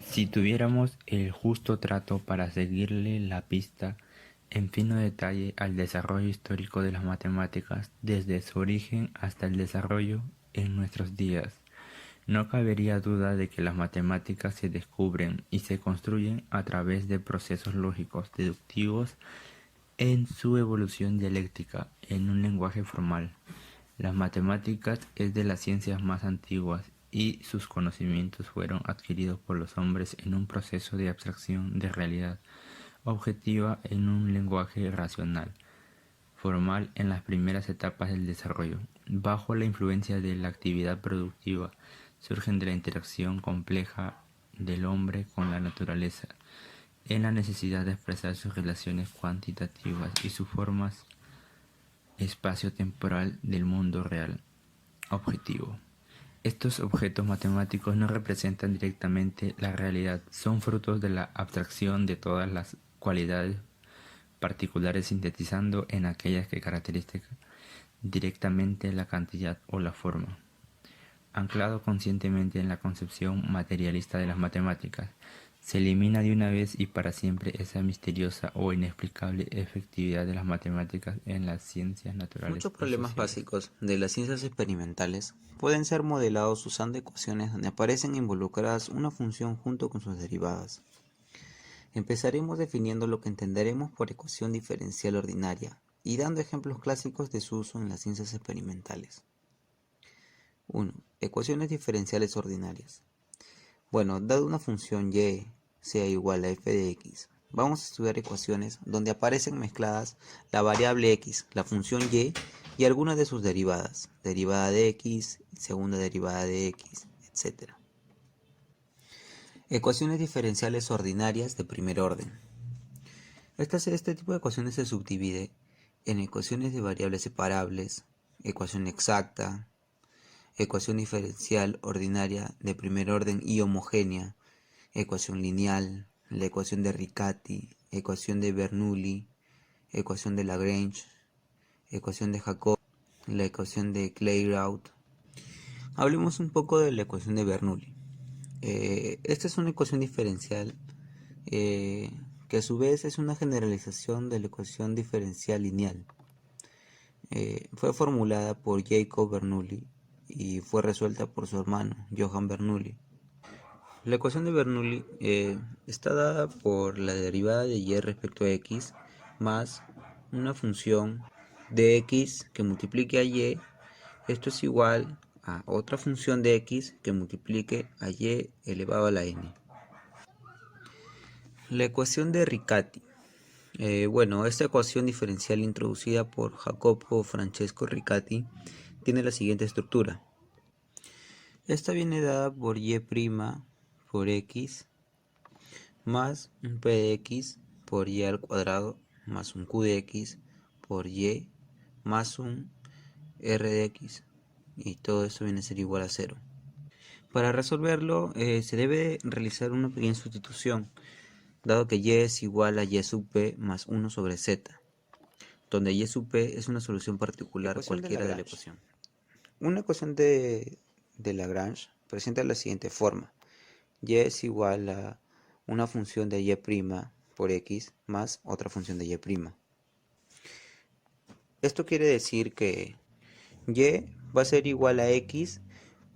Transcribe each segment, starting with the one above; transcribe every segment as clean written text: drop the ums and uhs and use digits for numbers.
Si tuviéramos el justo trato para seguirle la pista en fino detalle al desarrollo histórico de las matemáticas desde su origen hasta el desarrollo en nuestros días, no cabería duda de que las matemáticas se descubren y se construyen a través de procesos lógicos deductivos en su evolución dialéctica en un lenguaje formal. Las matemáticas es de las ciencias más antiguas y sus conocimientos fueron adquiridos por los hombres en un proceso de abstracción de realidad objetiva en un lenguaje racional, formal en las primeras etapas del desarrollo. Bajo la influencia de la actividad productiva, surgen de la interacción compleja del hombre con la naturaleza, en la necesidad de expresar sus relaciones cuantitativas y sus formas espacio-temporal del mundo real objetivo. Estos objetos matemáticos no representan directamente la realidad, son frutos de la abstracción de todas las cualidades particulares sintetizando en aquellas que caracterizan directamente la cantidad o la forma. Anclado conscientemente en la concepción materialista de las matemáticas, se elimina de una vez y para siempre esa misteriosa o inexplicable efectividad de las matemáticas en las ciencias naturales Muchos y problemas sociales. básicos de las ciencias experimentales pueden ser modelados usando ecuaciones donde aparecen involucradas una función junto con sus derivadas. Empezaremos definiendo lo que entenderemos por ecuación diferencial ordinaria y dando ejemplos clásicos de su uso en las ciencias experimentales. 1. Ecuaciones diferenciales ordinarias. Bueno, dado una función y sea igual a f de x, vamos a estudiar ecuaciones donde aparecen mezcladas la variable x, la función y algunas de sus derivadas, derivada de x, segunda derivada de x, etc. Ecuaciones diferenciales ordinarias de primer orden. Este tipo de ecuaciones se subdivide en ecuaciones de variables separables, ecuación exacta, ecuación diferencial ordinaria de primer orden y homogénea, ecuación lineal, la ecuación de Riccati, ecuación de Bernoulli, ecuación de Lagrange, ecuación de Jacobi, la ecuación de Clairaut. Hablemos un poco de la ecuación de Bernoulli. Esta es una ecuación diferencial que a su vez es una generalización de la ecuación diferencial lineal. Fue formulada por Jacob Bernoulli y fue resuelta por su hermano Johann Bernoulli. La ecuación de Bernoulli está dada por la derivada de y respecto a x más una función de x que multiplique a y. Esto es igual a otra función de x que multiplique a y elevado a la n. La ecuación de Riccati. Esta ecuación diferencial introducida por Jacopo Francesco Riccati tiene la siguiente estructura. Esta viene dada por y' por x más un p de x por y al cuadrado más un q de x por y más un r de x, y todo esto viene a ser igual a 0. Para resolverlo se debe realizar una pequeña sustitución, dado que y es igual a y sub p más 1 sobre z, donde y sub p es una solución particular cualquiera de la ecuación. Una ecuación de Lagrange presenta la siguiente forma: y es igual a una función de y' por x más otra función de y'. Esto quiere decir que y va a ser igual a x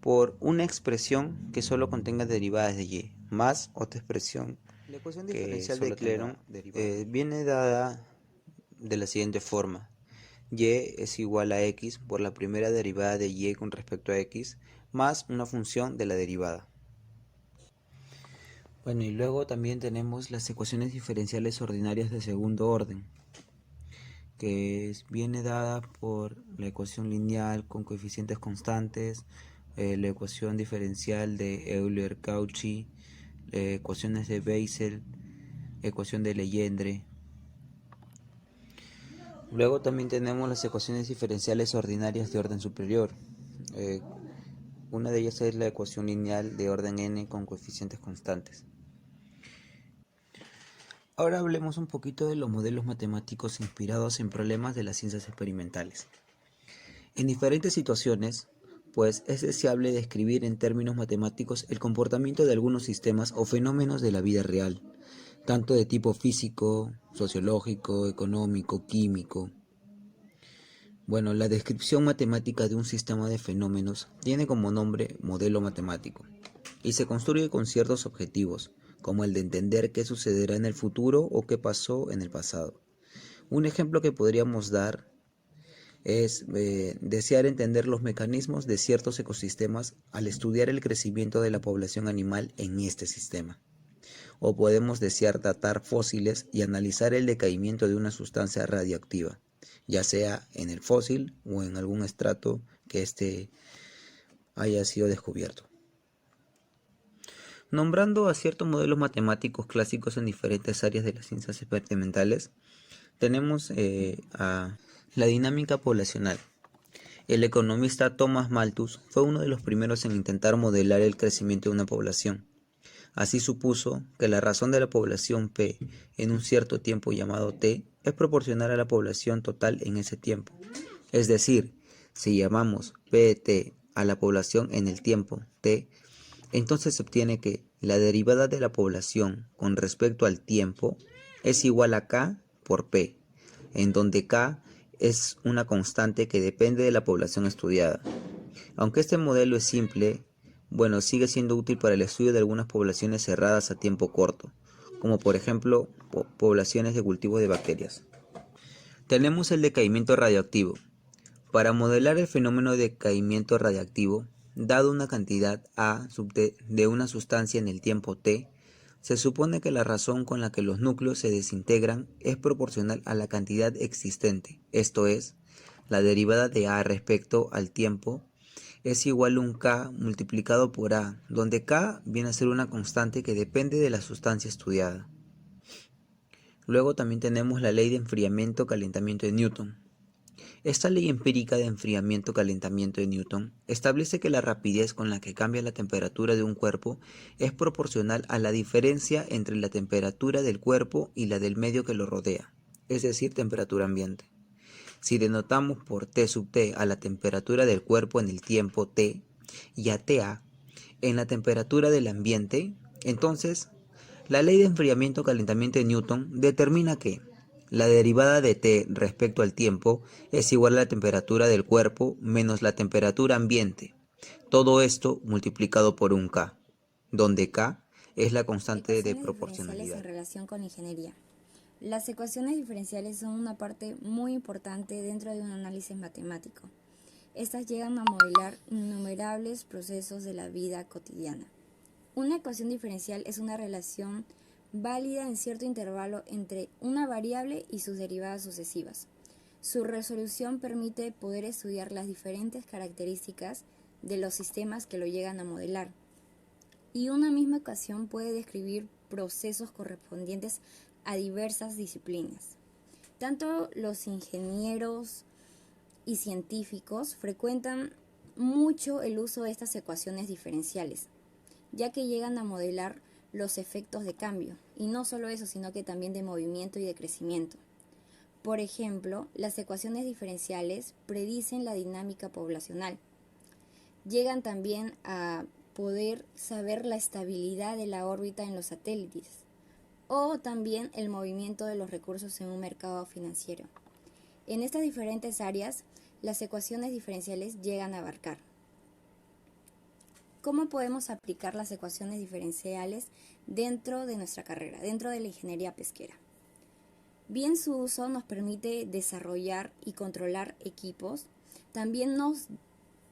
por una expresión que solo contenga derivadas de y, más otra expresión la ecuación diferencial de Clairaut viene dada de la siguiente forma: y es igual a x por la primera derivada de y con respecto a x más una función de la derivada. Bueno, y luego también tenemos las ecuaciones diferenciales ordinarias de segundo orden, que viene dada por la ecuación lineal con coeficientes constantes, la ecuación diferencial de Euler-Cauchy, ecuaciones de Bessel, ecuación de Legendre. Luego también tenemos las ecuaciones diferenciales ordinarias de orden superior. Eh, una de ellas es la ecuación lineal de orden n con coeficientes constantes. Ahora hablemos un poquito de los modelos matemáticos inspirados en problemas de las ciencias experimentales. En diferentes situaciones pues es deseable describir en términos matemáticos el comportamiento de algunos sistemas o fenómenos de la vida real, tanto de tipo físico, sociológico, económico, químico. Bueno, la descripción matemática de un sistema de fenómenos tiene como nombre modelo matemático y se construye con ciertos objetivos, como el de entender qué sucederá en el futuro o qué pasó en el pasado. Un ejemplo que podríamos dar es desear entender los mecanismos de ciertos ecosistemas al estudiar el crecimiento de la población animal en este sistema. O podemos desear datar fósiles y analizar el decaimiento de una sustancia radioactiva, ya sea en el fósil o en algún estrato que éste haya sido descubierto. Nombrando a ciertos modelos matemáticos clásicos en diferentes áreas de las ciencias experimentales, tenemos a la dinámica poblacional. El economista Thomas Malthus fue uno de los primeros en intentar modelar el crecimiento de una población. Así supuso que la razón de la población P en un cierto tiempo llamado T es proporcional a la población total en ese tiempo. Es decir, si llamamos Pt a la población en el tiempo T, entonces se obtiene que la derivada de la población con respecto al tiempo es igual a K por P, en donde K es una constante que depende de la población estudiada. Aunque este modelo es simple, bueno, sigue siendo útil para el estudio de algunas poblaciones cerradas a tiempo corto, como por ejemplo poblaciones de cultivos de bacterias. Tenemos el decaimiento radioactivo. Para modelar el fenómeno de decaimiento radiactivo, dado una cantidad A sub t de una sustancia en el tiempo t, se supone que la razón con la que los núcleos se desintegran es proporcional a la cantidad existente, esto es, la derivada de A respecto al tiempo es igual a un K multiplicado por A, donde K viene a ser una constante que depende de la sustancia estudiada. Luego también tenemos la ley de enfriamiento-calentamiento de Newton. Esta ley empírica de enfriamiento-calentamiento de Newton establece que la rapidez con la que cambia la temperatura de un cuerpo es proporcional a la diferencia entre la temperatura del cuerpo y la del medio que lo rodea, es decir, temperatura ambiente. Si denotamos por T sub T a la temperatura del cuerpo en el tiempo T y a TA en la temperatura del ambiente, entonces la ley de enfriamiento-calentamiento de Newton determina que la derivada de T respecto al tiempo es igual a la temperatura del cuerpo menos la temperatura ambiente. Todo esto multiplicado por un K, donde K es la constante de proporcionalidad. En relación con la ingeniería. Las ecuaciones diferenciales son una parte muy importante dentro de un análisis matemático. Estas llegan a modelar innumerables procesos de la vida cotidiana. Una ecuación diferencial es una relación válida en cierto intervalo entre una variable y sus derivadas sucesivas. Su resolución permite poder estudiar las diferentes características de los sistemas que lo llegan a modelar. Y una misma ecuación puede describir procesos correspondientes a diversas disciplinas. Tanto los ingenieros y científicos frecuentan mucho el uso de estas ecuaciones diferenciales, ya que llegan a modelar los efectos de cambio, y no solo eso, sino que también de movimiento y de crecimiento. Por ejemplo, las ecuaciones diferenciales predicen la dinámica poblacional. Llegan también a poder saber la estabilidad de la órbita en los satélites, o también el movimiento de los recursos en un mercado financiero. En estas diferentes áreas, las ecuaciones diferenciales llegan a abarcar. ¿Cómo podemos aplicar las ecuaciones diferenciales dentro de nuestra carrera, dentro de la ingeniería pesquera? Bien, su uso nos permite desarrollar y controlar equipos. También nos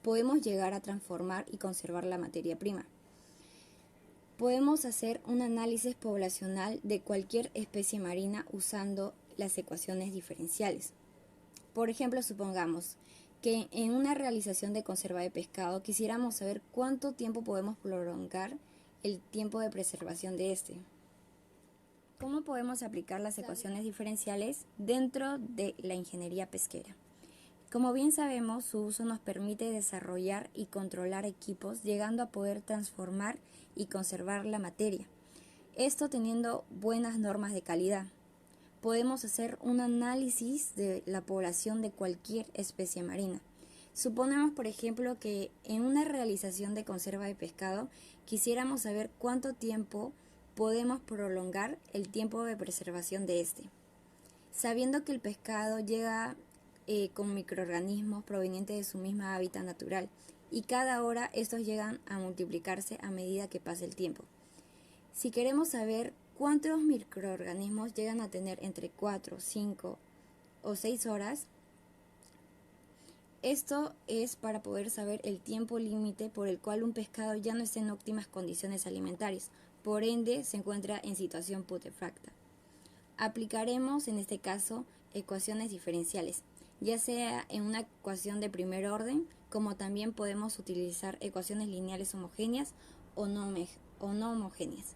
podemos llegar a transformar y conservar la materia prima. Podemos hacer un análisis poblacional de cualquier especie marina usando las ecuaciones diferenciales. Por ejemplo, supongamos que en una realización de conserva de pescado quisiéramos saber cuánto tiempo podemos prolongar el tiempo de preservación de este. ¿Cómo podemos aplicar las ecuaciones diferenciales dentro de la ingeniería pesquera? Como bien sabemos, su uso nos permite desarrollar y controlar equipos, llegando a poder transformar y conservar la materia. Esto teniendo buenas normas de calidad. Podemos hacer un análisis de la población de cualquier especie marina. Suponemos, por ejemplo, que en una realización de conserva de pescado quisiéramos saber cuánto tiempo podemos prolongar el tiempo de preservación de este. Sabiendo que el pescado llega con microorganismos provenientes de su misma hábitat natural y cada hora estos llegan a multiplicarse a medida que pasa el tiempo. Si queremos saber cuántos microorganismos llegan a tener entre 4, 5 o 6 horas, esto es para poder saber el tiempo límite por el cual un pescado ya no está en óptimas condiciones alimentarias, por ende se encuentra en situación putrefacta. Aplicaremos en este caso ecuaciones diferenciales, ya sea en una ecuación de primer orden, como también podemos utilizar ecuaciones lineales homogéneas o no homogéneas.